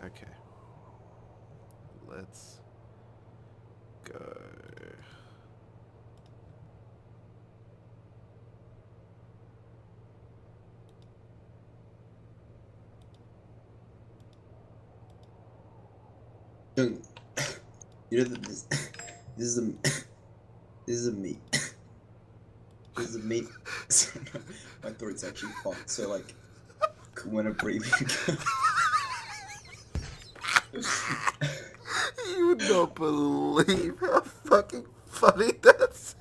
Okay. Let's go. Don't, you know that this is a this is a meat. This is a meat. My throat's actually fucked. So like, when I'm breathing. You would not believe how fucking funny that's.